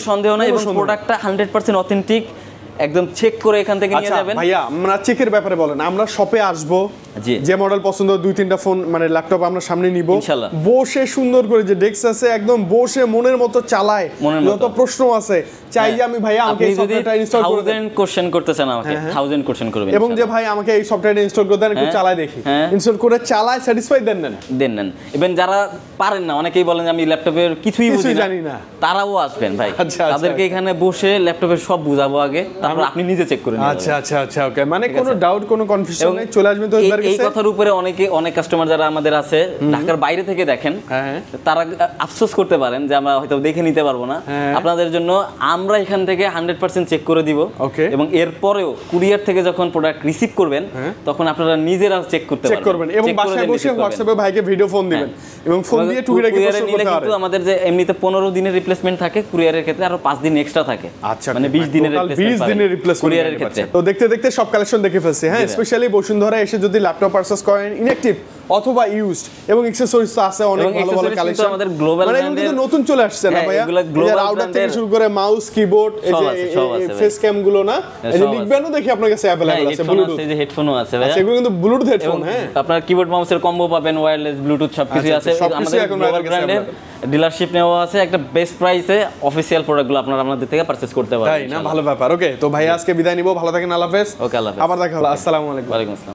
সন্দেহ নাই, এবং প্রোডাক্টটা 100% অথেন্টিক, একদম চেক করে এখান থেকে নিয়ে যাবেন। ভাইয়া, আমরা চেকের ব্যাপারে বলেন, আমরা শপে আসবো, যে মডেল পছন্দ 2-3টা ফোন মানে ল্যাপটপ আমরা সামনে নিব, বসে সুন্দর করে, যে ডেস্ক আছে একদম বসে মনের মতো চালায়, যত প্রশ্ন আছে চাই যে আমি ভাইয়া আমাকে এই সফটওয়্যারটা ইনস্টল করে দেন, 1000 কোশ্চেন করতে চান আমাকে, 1000 কোশ্চেন করবেন, এবং যে ভাই আমাকে এই সফটওয়্যারটা ইনস্টল করে দেন, একটু চালায় দেখি, ইনস্টল করে চালায় স্যাটিসফাই দেন। এবং যারা পারেন না, অনেকেই বলেন যে আমি ল্যাপটপের কিছুই জানি না, তারাও আসবেন ভাই, তাদেরকে এখানে বসে ল্যাপটপের সব বুঝাবো আগে, তারপর আপনি নিজে চেক করে নেবেন। আচ্ছা, ওকে, মানে কোনো ডাউট, কোনো কনফিউশন নেই, চলে আসবেন তো এবার। এই কথার উপরে অনেক কাস্টমার যারা আমাদের আছে ঢাকার বাইরে থেকে দেখেন, তারা আফসোস করতে পারেন যে আমরা হয়তো দেখে নিতে পারবো না। আপনাদের জন্য আমরা এখান থেকে 100% চেক করে দিব, এবং এরপরেও কুরিয়ার থেকে যখন প্রোডাক্ট রিসিভ করবেন, তখন আপনারা নিজেরা চেক করতে পারবেন, এবং বাসায় বসে হোয়াটসঅ্যাপে ভাইকে ভিডিও ফোন দিবেন, এবং ফোন দিয়ে টুকিটাকি প্রশ্ন করতে পারবেন। কিন্তু আমাদের যে এমনিতে 15 দিনের রিপ্লেসমেন্ট থাকে, কুরিয়ারের ক্ষেত্রে আরো 5 দিন এক্সট্রা থাকে, মানে 20 দিনের রিপ্লেসমেন্ট কুরিয়ারের ক্ষেত্রে। তো দেখতে সব কালেকশন দেখে ফেলছি। স্পেশালি বসুন্ধরা এসে যদি ল্যাপটপ পারচেজ করেন ইনঅ্যাকটিভ অথবা ইউজড এবং অ্যাকসেসরিজ তো আছে অনেক ভালো ভালো কালেকশন আমাদের গ্লোবাল ব্র্যান্ডের কিন্তু নতুন চলে আসছে না ভাইয়া রাউটার থেকে শুরু করে মাউস কিবোর্ড এই যে ফেস ক্যাম গুলো না এই যে নিকব্যান্ডও দেখি আপনার কাছে अवेलेबल আছে ব্লুটুথ এই যে হেডফোনও আছে ভাইয়া সেগুলো কিন্তু ব্লুটুথ হেডফোন হ্যাঁ আপনার কিবোর্ড মাউসের কম্বো পাবেন ওয়্যারলেস ব্লুটুথ সবকিছু আছে আমাদের গ্লোবাল ব্র্যান্ডের ডিলারশিপ নেওয়া আছে একটা বেস্ট প্রাইসে অফিশিয়াল প্রোডাক্টগুলো আপনারা আমাদের থেকে পারচেজ করতে পারবেন তাই না ভালো ব্যাপার ওকে তো ভাই আজকে বিদায় নিব ভালো থাকেন আল্লাহ হাফেজ ওকে আল্লাহ হাফেজ আবার দেখা হবে আসসালামু আলাইকুম ওয়া আলাইকুম আসসালাম